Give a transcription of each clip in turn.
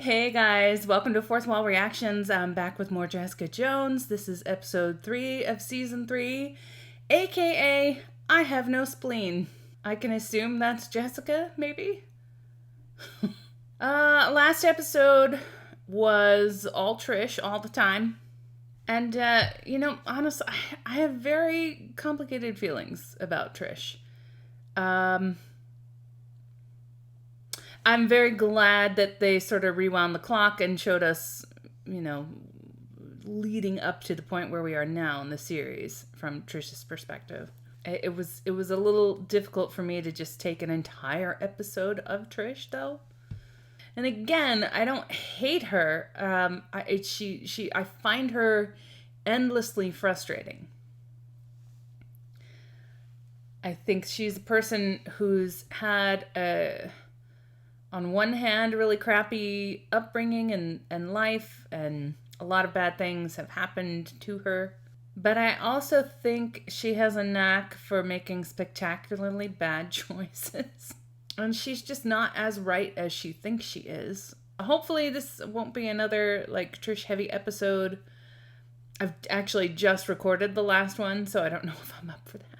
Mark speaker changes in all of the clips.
Speaker 1: Hey guys, welcome to Fourth Wall Reactions. I'm back with more Jessica Jones. This is episode 3 of season 3, aka I Have No Spleen. I can assume that's Jessica, maybe? Last episode was all Trish all the time. And, honestly, I have very complicated feelings about Trish. I'm very glad that they sort of rewound the clock and showed us, leading up to the point where we are now in the series from Trish's perspective. It was a little difficult for me to just take an entire episode of Trish, though. And again, I don't hate her. I find her endlessly frustrating. I think she's a person who's had on one hand, really crappy upbringing and life, and a lot of bad things have happened to her. But I also think she has a knack for making spectacularly bad choices. And she's just not as right as she thinks she is. Hopefully this won't be another, Trish heavy episode. I've actually just recorded the last one, so I don't know if I'm up for that.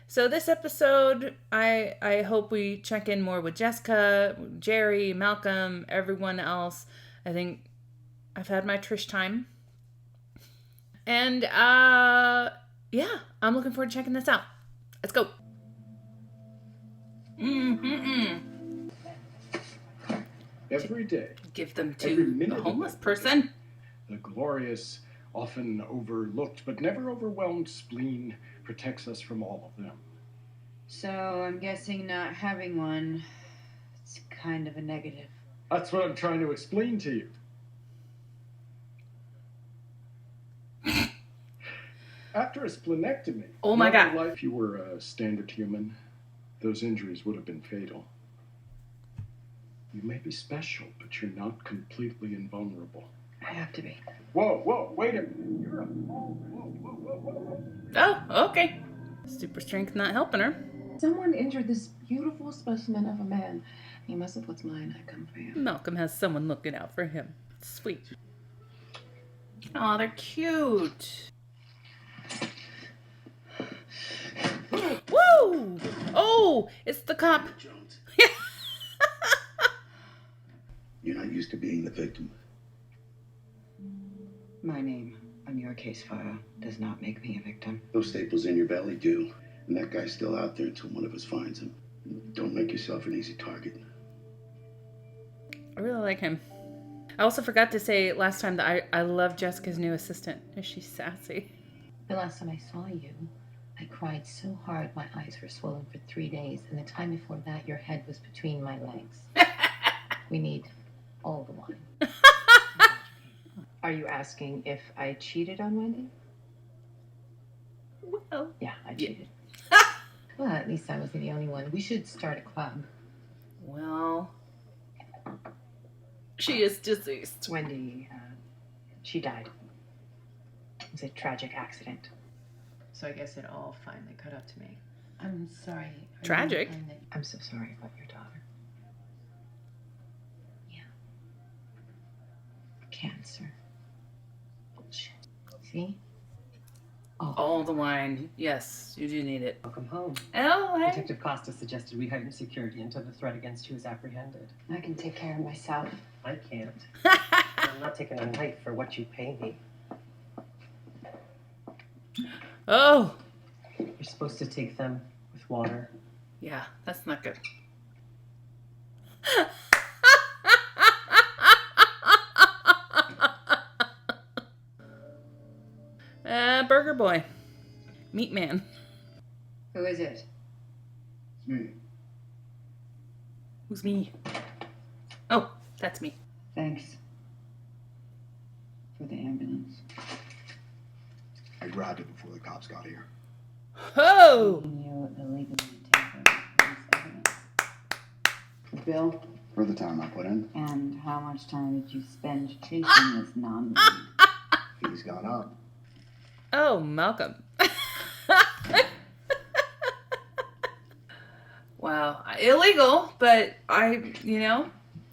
Speaker 1: So this episode, I hope we check in more with Jessica, Jerry, Malcolm, everyone else. I think I've had my Trish time. And, I'm looking forward to checking this out. Let's go.
Speaker 2: Every day.
Speaker 1: Give them to the homeless person.
Speaker 2: The glorious, often overlooked, but never overwhelmed spleen protects us from all of them.
Speaker 3: So I'm guessing not having one, it's kind of a negative.
Speaker 2: That's what I'm trying to explain to you. After a splenectomy,
Speaker 1: oh my God,
Speaker 2: if you were a standard human, those injuries would have been fatal. You may be special, but you're not completely invulnerable.
Speaker 3: I have to be.
Speaker 2: Whoa, wait a minute. You're a... Whoa.
Speaker 1: Oh, okay. Super strength not helping her.
Speaker 4: Someone injured this beautiful specimen of a man. You mess with what's mine, I come for you.
Speaker 1: Malcolm has someone looking out for him. Sweet. Oh, they're cute. Woo! Oh, it's the cop.
Speaker 5: Jones. You're not used to being the victim.
Speaker 3: My name on your case file does not make me a victim.
Speaker 5: Those staples in your belly do. And that guy's still out there until one of us finds him. Don't make yourself an easy target.
Speaker 1: I really like him. I also forgot to say last time that I love Jessica's new assistant. She's sassy.
Speaker 4: The last time I saw you, I cried so hard my eyes were swollen for 3 days. And the time before that, your head was between my legs. We need all the wine. Are you asking if I cheated on Wendy?
Speaker 1: Well,
Speaker 4: yeah, I cheated. Well, at least I wasn't the only one. We should start a club.
Speaker 1: Well, she is deceased.
Speaker 4: Wendy, she died. It was a tragic accident. So I guess it all finally caught up to me. I'm sorry.
Speaker 1: Tragic?
Speaker 4: I'm so sorry about your daughter. Yeah. Cancer. Bullshit. See? Oh.
Speaker 1: All the wine. Yes, you do need it.
Speaker 6: Welcome home.
Speaker 1: Oh, hey.
Speaker 6: Detective Costa suggested we heighten security until the threat against you is apprehended.
Speaker 4: I can take care of myself.
Speaker 6: I can't. I'm not taking a knife for what you pay me.
Speaker 1: Oh.
Speaker 6: You're supposed to take them with water.
Speaker 1: Yeah, that's not good. Burger Boy. Meat Man.
Speaker 3: Who is it?
Speaker 5: It's me.
Speaker 1: Who's me? Oh, that's me.
Speaker 3: Thanks for the ambulance.
Speaker 5: I grabbed it before the cops got here.
Speaker 1: Oh!
Speaker 3: You illegally tampered with police evidence. The bill?
Speaker 5: For the time I put in,
Speaker 3: And how much time did you spend chasing this non-lead?
Speaker 5: fees gone up.
Speaker 1: Oh, Malcolm. Wow. Illegal, but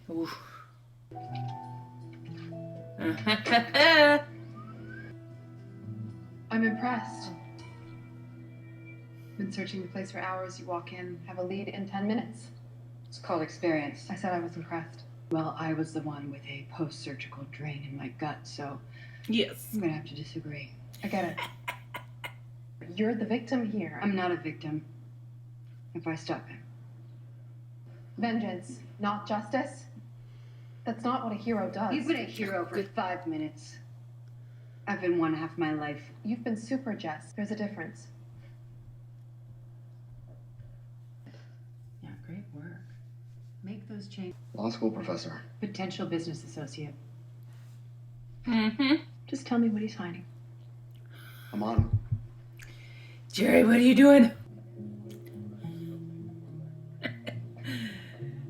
Speaker 1: oof.
Speaker 7: I'm impressed. Been searching the place for hours. You walk in, have a lead in 10 minutes.
Speaker 3: It's called experience.
Speaker 7: I said I was impressed.
Speaker 3: Well, I was the one with a post-surgical drain in my gut, so
Speaker 1: Yes.
Speaker 3: I'm gonna have to disagree.
Speaker 7: I get it. You're the victim here.
Speaker 3: I'm not a victim. If I stop him.
Speaker 7: Vengeance, not justice. That's not what a hero does.
Speaker 3: You've been a hero for 5 minutes. I've been one half my life.
Speaker 7: You've been super, Jess. There's a difference.
Speaker 3: Yeah, great work. Make those changes.
Speaker 8: Law school professor.
Speaker 3: Potential business associate.
Speaker 1: Mm-hmm.
Speaker 7: Just tell me what he's hiding.
Speaker 8: I'm on.
Speaker 1: Jerry, what are you doing?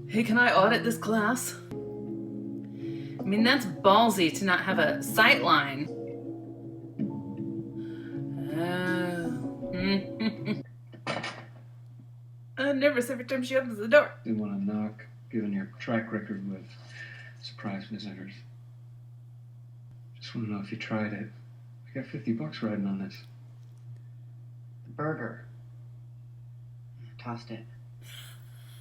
Speaker 1: Hey, can I audit this class? I mean, that's ballsy to not have a sight line. I'm nervous every time she opens the door.
Speaker 9: Didn't want to knock, given your track record with surprise visitors. Just want to know if you tried it. I got $50 riding on this.
Speaker 3: The burger. Tossed it.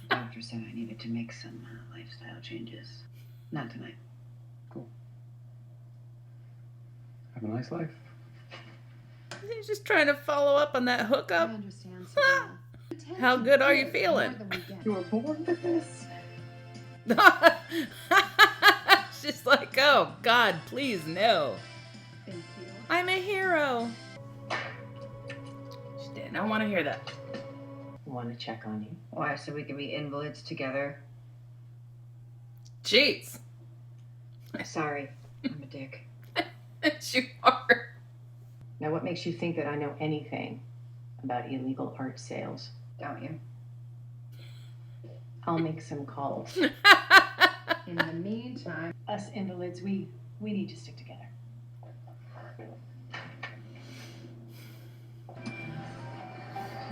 Speaker 3: The doctor said I needed to make some lifestyle changes. Not tonight.
Speaker 9: Cool. Have a nice life.
Speaker 1: He's just trying to follow up on that
Speaker 7: I
Speaker 1: hookup.
Speaker 7: understand, Sabrina.
Speaker 1: How good are you feeling?
Speaker 7: You were born for this.
Speaker 1: She's like, oh, God, please, no.
Speaker 7: Thank you.
Speaker 1: I'm a hero. She did not want to hear that.
Speaker 6: Want to check on you?
Speaker 3: Why, so we can be invalids together?
Speaker 1: Jeez.
Speaker 3: Sorry, I'm a dick.
Speaker 1: You are.
Speaker 6: Now, what makes you think that I know anything about illegal art sales?
Speaker 3: Don't you?
Speaker 6: I'll make some calls.
Speaker 3: In the meantime,
Speaker 7: Us invalids, we need to stick together.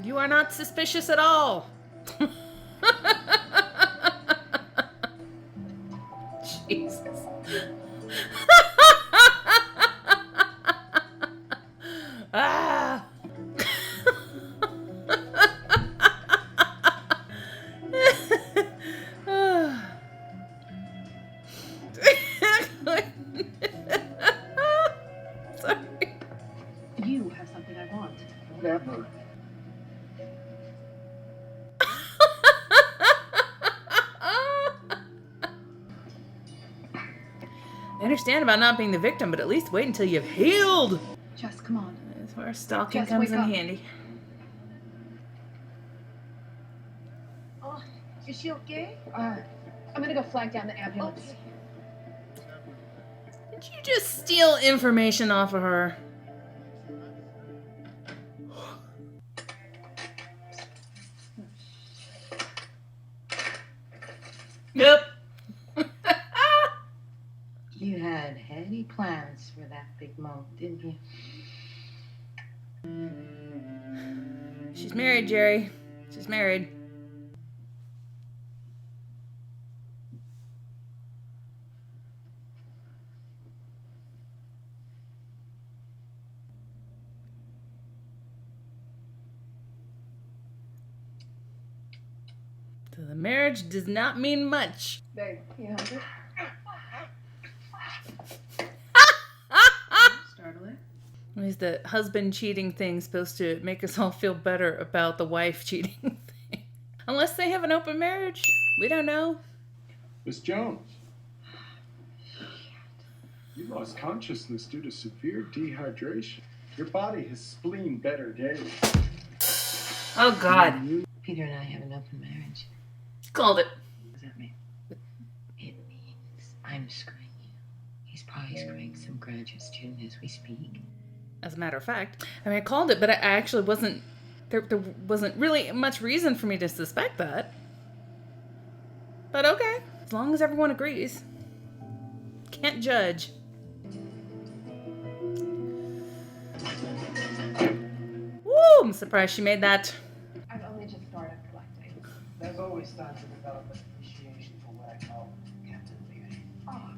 Speaker 1: You are not suspicious at all. Jesus. Ah. Sorry.
Speaker 7: You have something I want.
Speaker 3: whatever.
Speaker 1: I understand about not being the victim, but at least wait until you've healed.
Speaker 7: Jess, come on.
Speaker 1: That's where stalking
Speaker 7: Jess,
Speaker 1: comes
Speaker 7: wake
Speaker 1: in
Speaker 7: up.
Speaker 1: handy.
Speaker 7: Oh, is she okay? I'm gonna go flag down the ambulance.
Speaker 1: Did you just steal information off of her? Yep.
Speaker 4: You had heady plans for that big mo, didn't you?
Speaker 1: She's married, Jerry. She's married. So the marriage does not mean much.
Speaker 7: Babe, you hungry? Startling.
Speaker 1: Is the husband cheating thing supposed to make us all feel better about the wife cheating thing? Unless they have an open marriage. We don't know.
Speaker 2: Miss Jones. You lost consciousness due to severe dehydration. Your body has spleen better days.
Speaker 1: Oh, God.
Speaker 4: Peter and I have an open marriage.
Speaker 1: Called it.
Speaker 4: What does that mean? It means I'm screwing you. He's probably screwing some graduate student as we speak.
Speaker 1: As a matter of fact. I mean, I called it, but I actually wasn't... There wasn't really much reason for me to suspect that. But okay. As long as everyone agrees. Can't judge. Woo! I'm surprised she made that.
Speaker 7: I've only just started collecting.
Speaker 6: I've always thought to develop an appreciation for what I call captain beauty.
Speaker 7: Oh,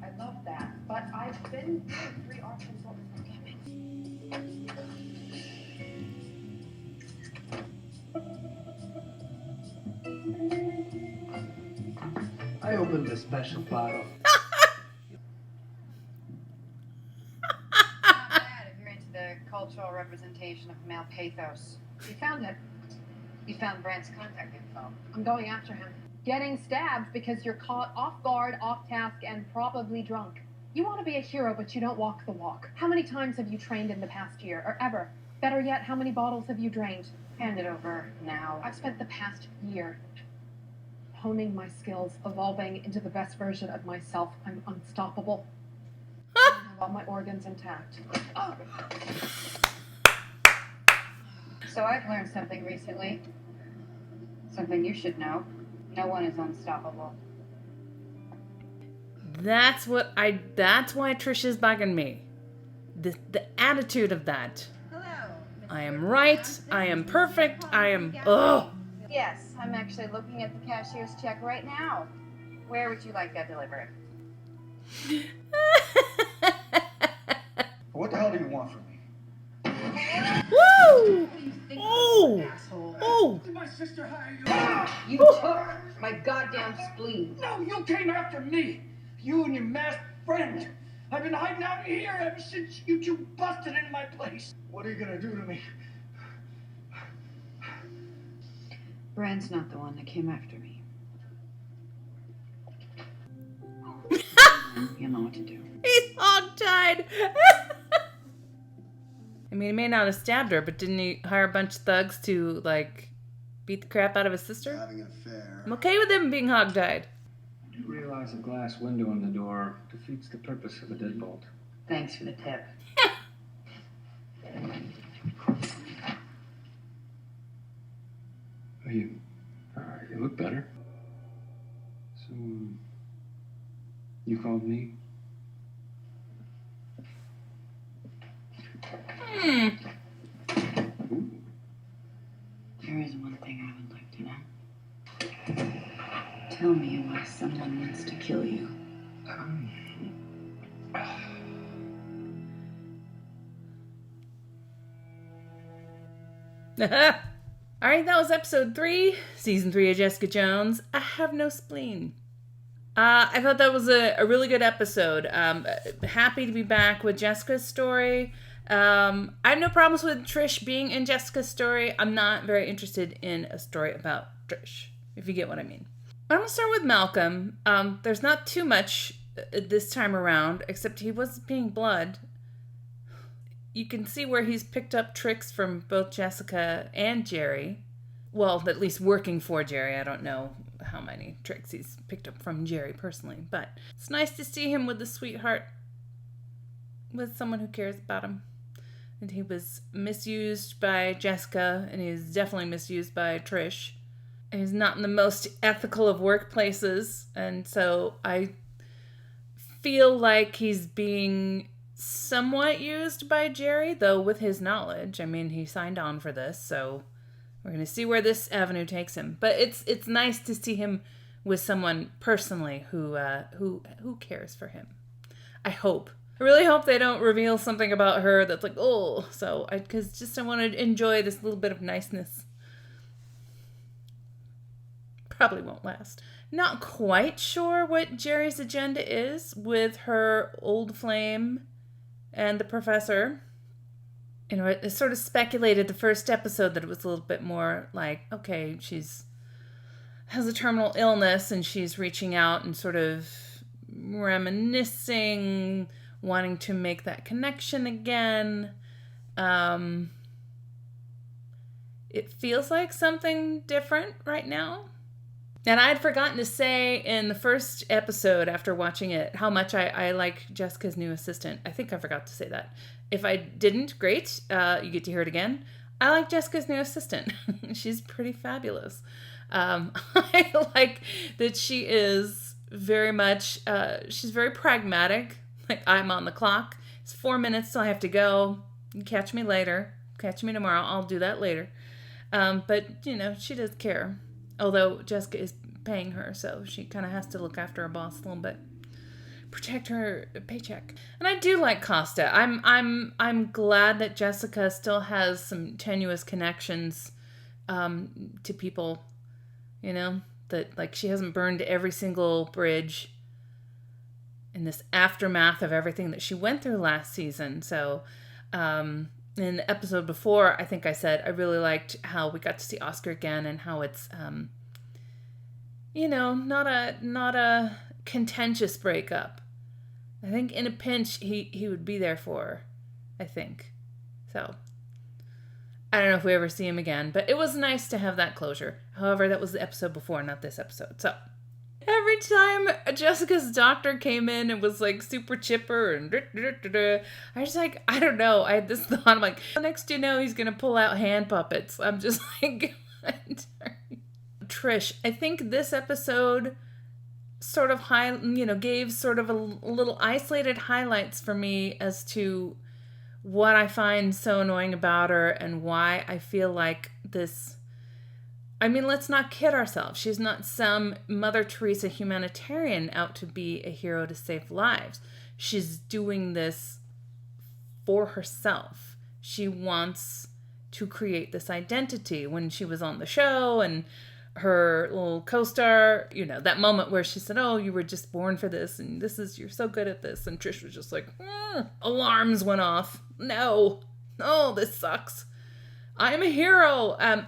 Speaker 7: been through 3 art consultants. Damn it.
Speaker 9: I opened a special bottle.
Speaker 3: Not bad if you're into the cultural representation of male pathos.
Speaker 7: You found it.
Speaker 3: You found Brandt's contact info.
Speaker 7: I'm going after him. Getting stabbed because you're caught off guard, off task, and probably drunk. You want to be a hero, but you don't walk the walk. How many times have you trained in the past year, or ever? Better yet, how many bottles have you drained?
Speaker 3: Hand it over now.
Speaker 7: I've spent the past year honing my skills, evolving into the best version of myself. I'm unstoppable. I have all my organs intact. Oh.
Speaker 3: So I've learned something recently. Something you should know. No one is unstoppable.
Speaker 1: That's why Trish is bugging me. The attitude of that.
Speaker 3: Hello.
Speaker 1: I am right. I am perfect. I am. Ugh.
Speaker 3: Yes, I'm actually looking at the cashier's check right now. Where would you like that delivered?
Speaker 8: What the hell do you want from me?
Speaker 1: Woo! Oh! Oh!
Speaker 8: Did my sister hire you?
Speaker 3: You took my goddamn spleen.
Speaker 8: No, you came after me. You and your masked friend. I've been hiding out here ever since you two busted into my place. What are you gonna do to me?
Speaker 3: Brand's not the one that came after me. You know what to do.
Speaker 1: He's hogtied. I mean, he may not have stabbed her, but didn't he hire a bunch of thugs to, like, beat the crap out of his sister?
Speaker 5: Having an affair.
Speaker 1: I'm okay with him being hogtied.
Speaker 9: You realize a glass window in the door defeats the purpose of a deadbolt.
Speaker 3: Thanks for the tip.
Speaker 9: You look better. So, you called me?
Speaker 1: Hmm.
Speaker 9: Ooh.
Speaker 3: There is one thing I would like to know. Tell me why someone wants to kill you.
Speaker 1: All right, that was episode 3, season 3 of Jessica Jones. I have no spleen. I thought that was a really good episode. Happy to be back with Jessica's story. I have no problems with Trish being in Jessica's story. I'm not very interested in a story about Trish, if you get what I mean. I'm going to start with Malcolm. There's not too much this time around, except he was being blood. You can see where he's picked up tricks from both Jessica and Jerry. Well, at least working for Jerry. I don't know how many tricks he's picked up from Jerry personally, but it's nice to see him with a sweetheart, with someone who cares about him. And he was misused by Jessica, and he's definitely misused by Trish. And he's not in the most ethical of workplaces, and so I feel like he's being somewhat used by Jerry, though with his knowledge. I mean, he signed on for this, so we're going to see where this avenue takes him. But it's nice to see him with someone personally who cares for him. I hope. I really hope they don't reveal something about her that's like, oh, so because just I want to enjoy this little bit of niceness. Probably won't last. Not quite sure what Jerry's agenda is with her old flame and the professor. You know, it sort of speculated the first episode that it was a little bit more like, okay, has a terminal illness and she's reaching out and sort of reminiscing, wanting to make that connection again. It feels like something different right now. And I had forgotten to say in the first episode after watching it how much I like Jessica's new assistant. I think I forgot to say that. If I didn't, great. You get to hear it again. I like Jessica's new assistant. She's pretty fabulous. I like that she is very much, she's very pragmatic. Like, I'm on the clock. It's 4 minutes till I have to go. Catch me later. Catch me tomorrow. I'll do that later. But, you know, she does care. Although Jessica is paying her, so she kind of has to look after her boss a little bit. protect her paycheck. And I do like Costa. I'm glad that Jessica still has some tenuous connections to people, you know, that like she hasn't burned every single bridge in this aftermath of everything that she went through last season. So in the episode before, I think I said I really liked how we got to see Oscar again and how it's you know, not a contentious breakup. I think in a pinch he would be there for her, I think. So I don't know if we ever see him again, but it was nice to have that closure. However, that was the episode before, not this episode. So every time Jessica's doctor came in and was like super chipper and I was like, I don't know. I had this thought. I'm like, next you know, he's going to pull out hand puppets. I'm just like, Trish, I think this episode sort of gave sort of a little isolated highlights for me as to what I find so annoying about her and why I feel like this. I mean, let's not kid ourselves. She's not some Mother Teresa humanitarian out to be a hero to save lives. She's doing this for herself. She wants to create this identity. When she was on the show and her little co-star, you know, that moment where she said, oh, you were just born for this and you're so good at this. And Trish was just like, alarms went off. No, this sucks. I'm a hero. And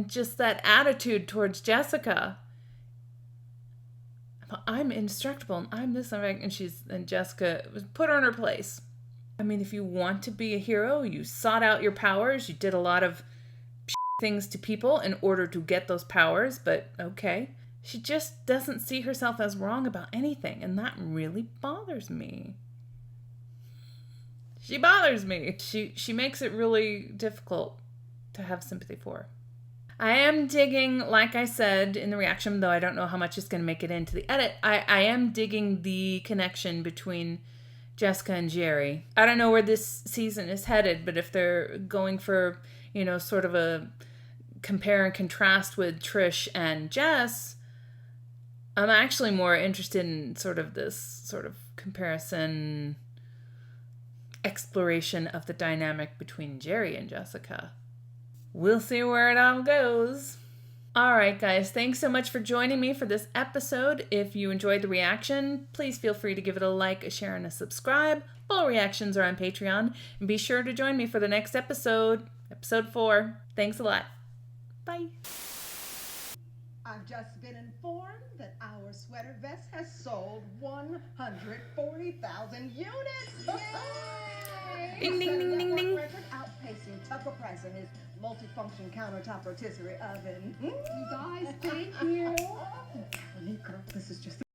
Speaker 1: just that attitude towards Jessica. I'm indestructible and I'm this and Jessica put her in her place. I mean, if you want to be a hero, you sought out your powers. You did a lot of things to people in order to get those powers, but okay. She just doesn't see herself as wrong about anything, and that really bothers me. She bothers me. She makes it really difficult to have sympathy for her. I am digging, like I said in the reaction, though I don't know how much is going to make it into the edit, I am digging the connection between Jessica and Jerry. I don't know where this season is headed, but if they're going for, you know, sort of a compare and contrast with Trish and Jess, I'm actually more interested in sort of this sort of comparison, exploration of the dynamic between Jerry and Jessica. We'll see where it all goes. Alright guys, thanks so much for joining me for this episode. If you enjoyed the reaction, please feel free to give it a like, a share, and a subscribe. Full reactions are on Patreon. And be sure to join me for the next episode, episode 4. Thanks a lot. Bye.
Speaker 10: I've just been informed that our sweater vest has sold 140,000 units. Yay!
Speaker 1: Ding, ding, ding, ding, ding.
Speaker 10: Record outpacing Tucker Price and his multifunction countertop rotisserie oven.